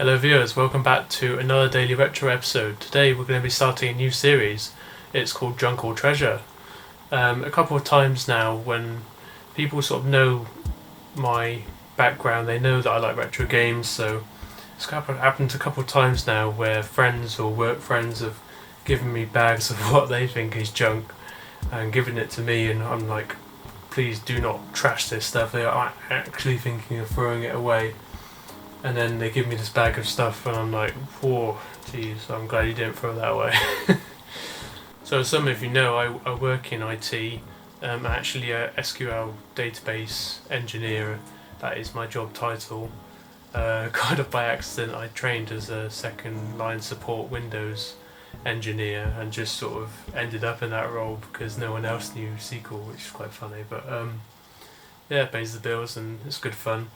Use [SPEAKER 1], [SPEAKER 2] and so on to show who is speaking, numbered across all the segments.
[SPEAKER 1] Hello viewers, welcome back to another Daily Retro episode. Today we're going to be starting a new series. It's called Junk or Treasure. A couple of times now when people sort of know my background, they know that I like retro games, so it's happened a couple of times now where friends or work friends have given me bags of what they think is junk and given it to me, and I'm like, please do not trash this stuff. They are actually thinking of throwing it away. And then they give me this bag of stuff and I'm like, whoa, geez, I'm glad you didn't throw that away. So as some of you know, I work in IT. I'm actually a SQL database engineer. That is my job title. Kind of by accident, I trained as a second line support Windows engineer and just sort of ended up in that role because no one else knew SQL, which is quite funny. But yeah, it pays the bills and it's good fun.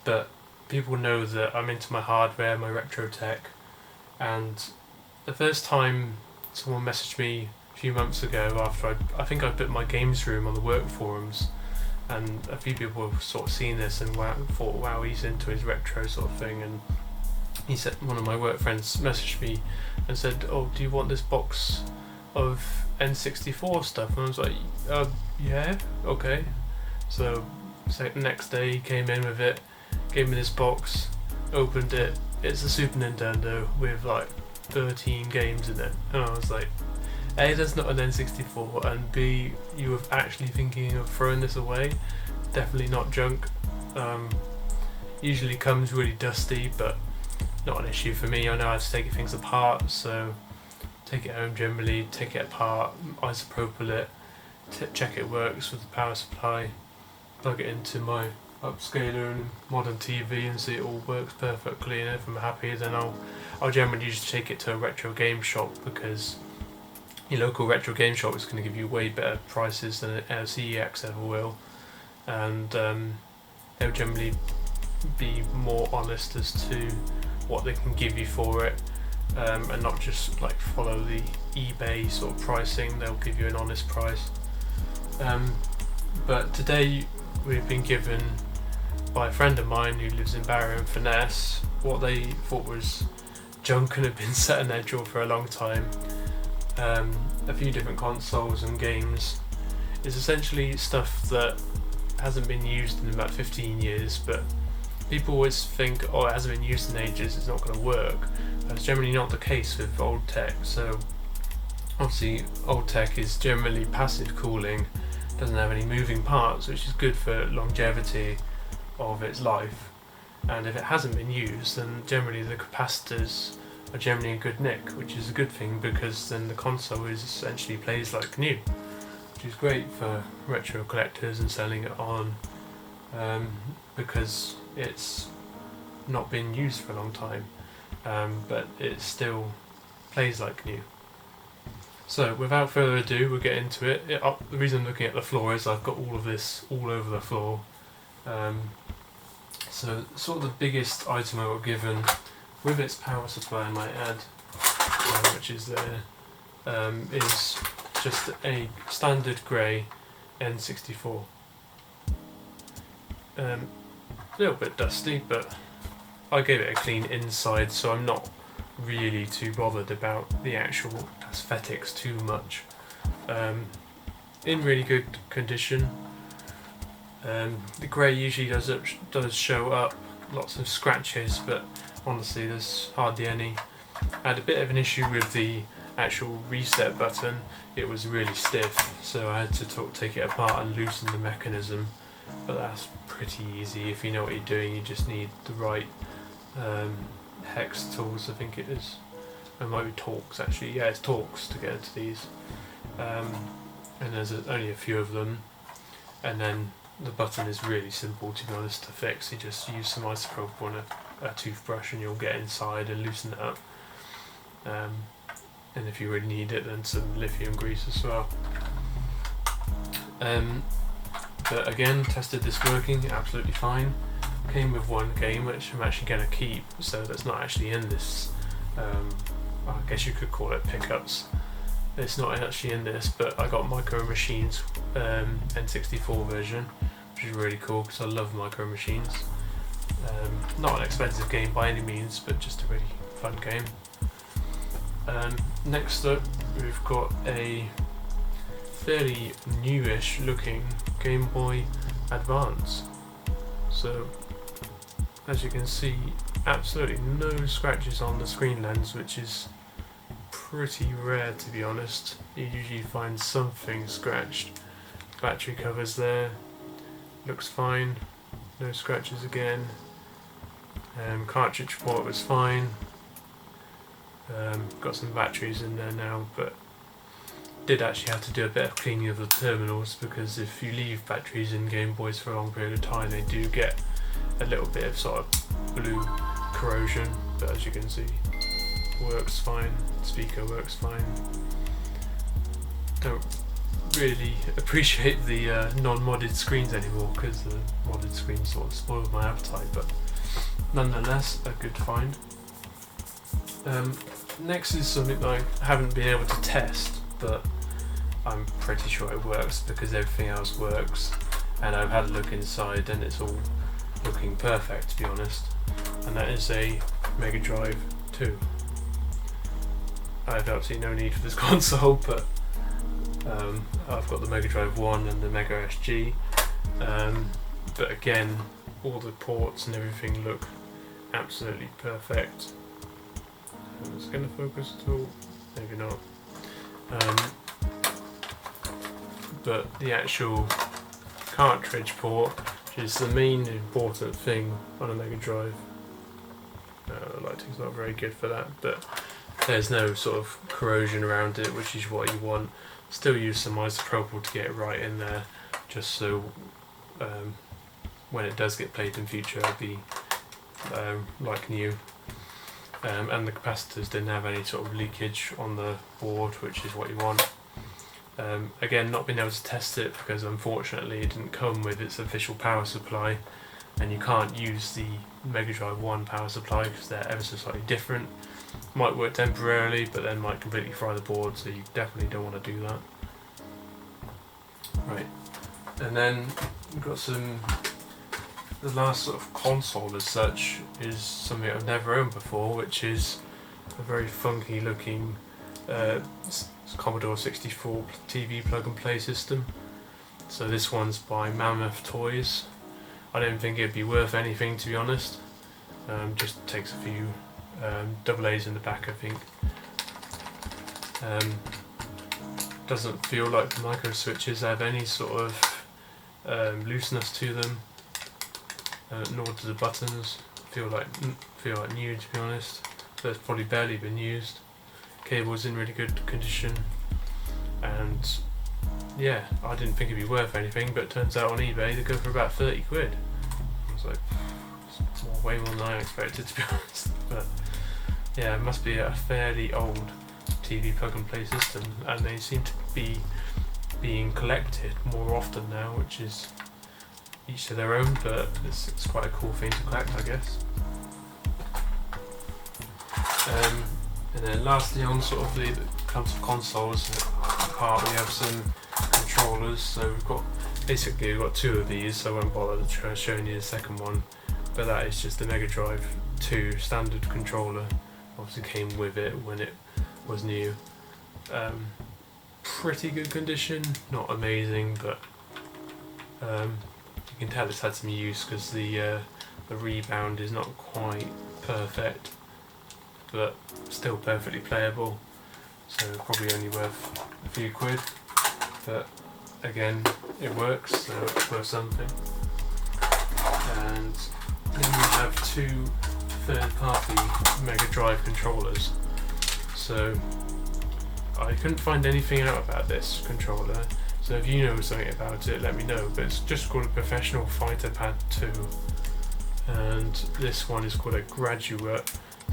[SPEAKER 1] But people know that I'm into my hardware, my retro tech, and the first time someone messaged me a few months ago after I think I put my games room on the work forums, and a few people have sort of seen this and thought, wow, he's into his retro sort of thing, and he said, one of my work friends messaged me and said, oh, do you want this box of N64 stuff? And I was like, yeah, okay. So next day he came in with it, gave me this box, opened it, it's a Super Nintendo with like 13 games in it, and I was like, A, that's not an N64, and B, you were actually thinking of throwing this away. Definitely not junk. Usually comes really dusty, but not an issue for me. I know how to take things apart, so take it home generally, take it apart, isopropyl it, check it works with the power supply, plug it into my upscaler and modern TV and see it all works perfectly, and if I'm happy then I'll generally just take it to a retro game shop, because your local retro game shop is going to give you way better prices than a CEX ever will, and they'll generally be more honest as to what they can give you for it, and not just like follow the eBay sort of pricing. They'll give you an honest price. But today we've been given by a friend of mine who lives in Barrow and Finesse what they thought was junk and had been sat in their drawer for a long time. A few different consoles and games. It's essentially stuff that hasn't been used in about 15 years, but people always think, oh, it hasn't been used in ages, it's not going to work. That's generally not the case with old tech. So obviously old tech is generally passive cooling, doesn't have any moving parts, which is good for longevity of its life. And if it hasn't been used, then generally the capacitors are generally in good nick, which is a good thing, because then the console is essentially plays like new, which is great for retro collectors and selling it on, because it's not been used for a long time, but it still plays like new. So without further ado, we'll get into it. The reason I'm looking at the floor is I've got all of this all over the floor. So sort of the biggest item I got given, with its power supply I might add, which is there, is just a standard grey N64. A little bit dusty, but I gave it a clean inside, so I'm not really too bothered about the actual aesthetics too much. In really good condition. The grey usually does show up lots of scratches, but honestly there's hardly any. I had a bit of an issue with the actual reset button. It was really stiff, so I had to take it apart and loosen the mechanism, but that's pretty easy. If you know what you're doing, you just need the right hex tools, I think it is. It might be Torx actually, yeah, it's Torx to get into these. And there's only a few of them, and then the button is really simple, to be honest, to fix. You just use some isopropyl and a toothbrush and you'll get inside and loosen it up. And if you really need it, then some lithium grease as well. But again, tested this working absolutely fine. Came with one game which I'm actually going to keep, so that's not actually in this, I guess you could call it pickups. It's not actually in this, but I got Micro Machines N64 version, which is really cool because I love Micro Machines. Not an expensive game by any means, but just a really fun game. Next up, we've got a fairly newish looking Game Boy Advance. So, as you can see, absolutely no scratches on the screen lens, which is pretty rare, to be honest. You usually find something scratched. Battery covers there, looks fine, no scratches again. Cartridge port was fine. Got some batteries in there now, but did actually have to do a bit of cleaning of the terminals, because if you leave batteries in Game Boys for a long period of time, they do get a little bit of sort of blue corrosion. But as you can see, works fine. Speaker works fine. Don't really appreciate the non-modded screens anymore, because the modded screens sort of spoiled my appetite, but nonetheless a good find. Next is something that I haven't been able to test, but I'm pretty sure it works because everything else works, and I've had a look inside and it's all looking perfect, to be honest, and that is a Mega Drive 2. I have absolutely no need for this console, but I've got the Mega Drive 1 and the Mega SG, but again, all the ports and everything look absolutely perfect. Is it going to focus at all? Maybe not. But the actual cartridge port, which is the main important thing on a Mega Drive, the lighting's not very good for that, but there's no sort of corrosion around it, which is what you want. Still use some isopropyl to get it right in there, just so when it does get played in future, it'll be like new. And the capacitors didn't have any sort of leakage on the board, which is what you want. Again, not being able to test it because unfortunately it didn't come with its official power supply, and you can't use the Mega Drive 1 power supply because they're ever so slightly different. Might work temporarily, but then might completely fry the board, so you definitely don't want to do that. Right, and then we've got the last sort of console as such is something I've never owned before, which is a very funky looking Commodore 64 TV plug and play system. So this one's by Mammoth Toys. I don't think it'd be worth anything, to be honest. Just takes a few AA's in the back, I think. Doesn't feel like the micro switches have any sort of looseness to them. Nor do the buttons feel like new, to be honest. So it's probably barely been used. Cable's in really good condition, and yeah, I didn't think it'd be worth anything, but it turns out on eBay they go for about 30 quid. I was like, it's way more than I expected, to be honest. But yeah, it must be a fairly old TV plug and play system, and they seem to be being collected more often now, which is each to their own, but it's quite a cool thing to collect, I guess. And then lastly, on sort of the consoles part, we have some controllers. So we've got two of these, so I won't bother showing you the second one, but that is just the Mega Drive 2 standard controller. Obviously came with it when it was new. Pretty good condition, not amazing, but you can tell it's had some use because the rebound is not quite perfect, but still perfectly playable. So probably only worth a few quid, but again, it works, so it's worth something. And then we have two third-party Mega Drive controllers. So I couldn't find anything out about this controller. So if you know something about it, let me know. But it's just called a Professional Fighter Pad 2, and this one is called a Graduate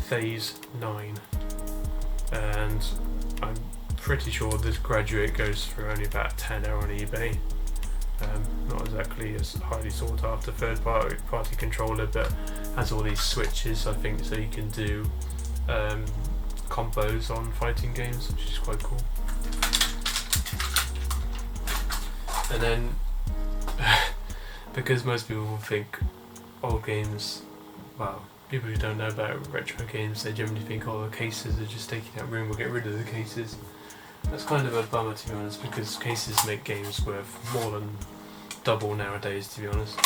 [SPEAKER 1] Phase 9. And I'm pretty sure this Graduate goes for only about €10 on eBay. Not exactly a highly sought after third party controller, but has all these switches, I think, so you can do combos on fighting games, which is quite cool. And then because most people think old games well, people who don't know about retro games, they generally think, oh, the cases are just taking out room, we'll get rid of the cases. That's kind of a bummer, to be honest, because cases make games worth more than double nowadays, to be honest.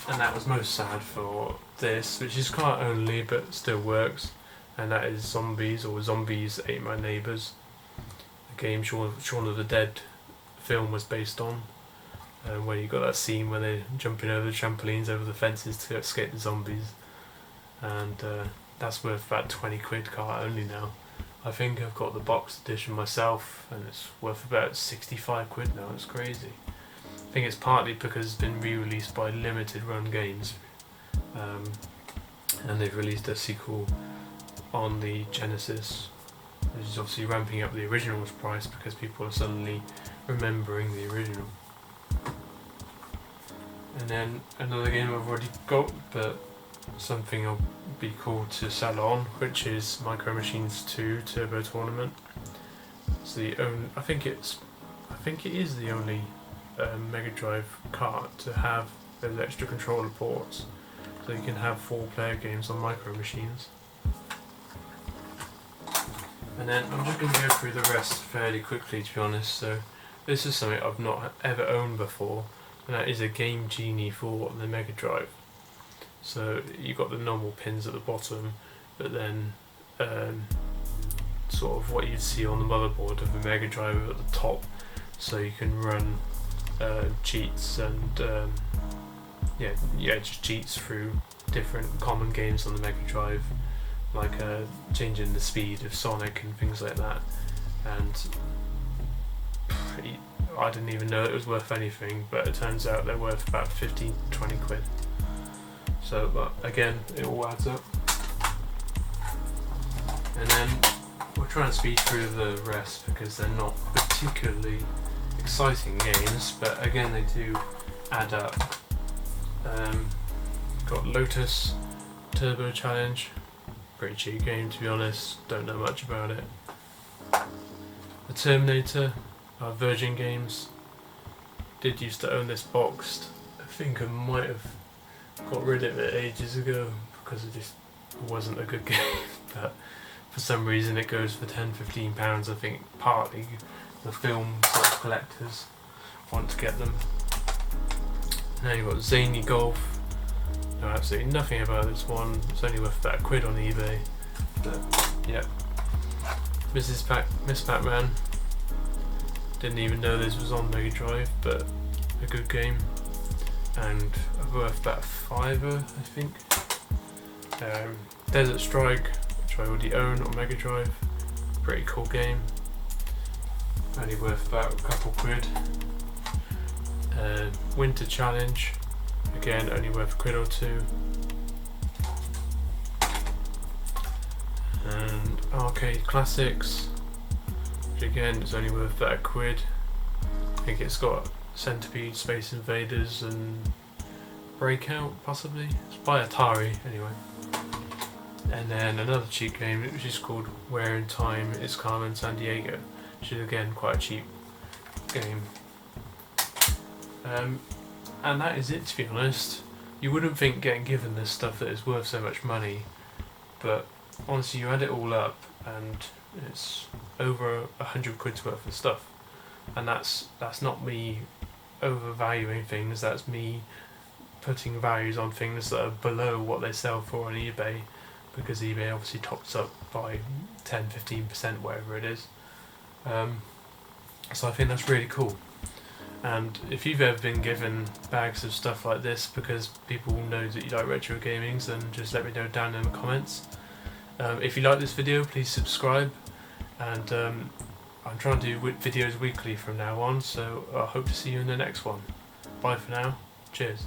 [SPEAKER 1] And that was most sad for this, which is cart only but still works, and that is Zombies Ate My Neighbours, a game Shaun of the Dead film was based on, where you got that scene where they're jumping over the trampolines, over the fences to escape the zombies, and that's worth about 20 quid cart only now. I think I've got the box edition myself, and it's worth about 65 quid now. It's crazy. I think it's partly because it's been re-released by Limited Run Games, and they've released a sequel on the Genesis, which is obviously ramping up the original's price because people are suddenly remembering the original. And then another game I've already got, but something I'll be cool to sell on, which is Micro Machines 2 Turbo Tournament. It's I think it is the only Mega Drive cart to have those extra controller ports, so you can have 4-player games on Micro Machines. And then I'm just going to go through the rest fairly quickly, to be honest. So this is something I've not ever owned before, and that is a Game Genie for the Mega Drive. So you've got the normal pins at the bottom, but then sort of what you'd see on the motherboard of the Mega Drive at the top, so you can run cheats and just cheats through different common games on the Mega Drive, like changing the speed of Sonic and things like that. And I didn't even know it was worth anything, but it turns out they're worth about 15-20 quid. So, but again, it all adds up. And then we'll try and speed through the rest because they're not particularly exciting games, but again, they do add up. Got Lotus Turbo Challenge, pretty cheap game, to be honest, don't know much about it. The Terminator, Virgin Games, did used to own this boxed. I think I might have got rid of it ages ago because it just wasn't a good game, but for some reason it goes for £10-15. I think partly the film sort of collectors want to get them. Now you've got Zany Golf. Know absolutely nothing about this one. It's only worth about £1 on eBay. But yeah, Miss Pac-Man. Didn't even know this was on Mega Drive, but a good game, and worth about £5, I think. Desert Strike, which I already own on Mega Drive, pretty cool game, only worth about a couple quid. Winter Challenge, again only worth £1 or £2. And Arcade Classics, which again is only worth about £1. I think it's got Centipede, Space Invaders and Breakout, possibly. It's by Atari, anyway. And then another cheap game, which is called Where in Time is Carmen Sandiego, which is again quite a cheap game. And that is it, to be honest. You wouldn't think getting given this stuff that is worth so much money, but honestly, you add it all up and it's over 100 quid's worth of stuff. And that's not me overvaluing things, that's me putting values on things that are below what they sell for on eBay, because eBay obviously tops up by 10-15%, whatever it is. So I think that's really cool. And if you've ever been given bags of stuff like this because people know that you like retro gaming, then just let me know down in the comments. If you like this video, please subscribe, and I'm trying to do videos weekly from now on, so I hope to see you in the next one. Bye for now. Cheers.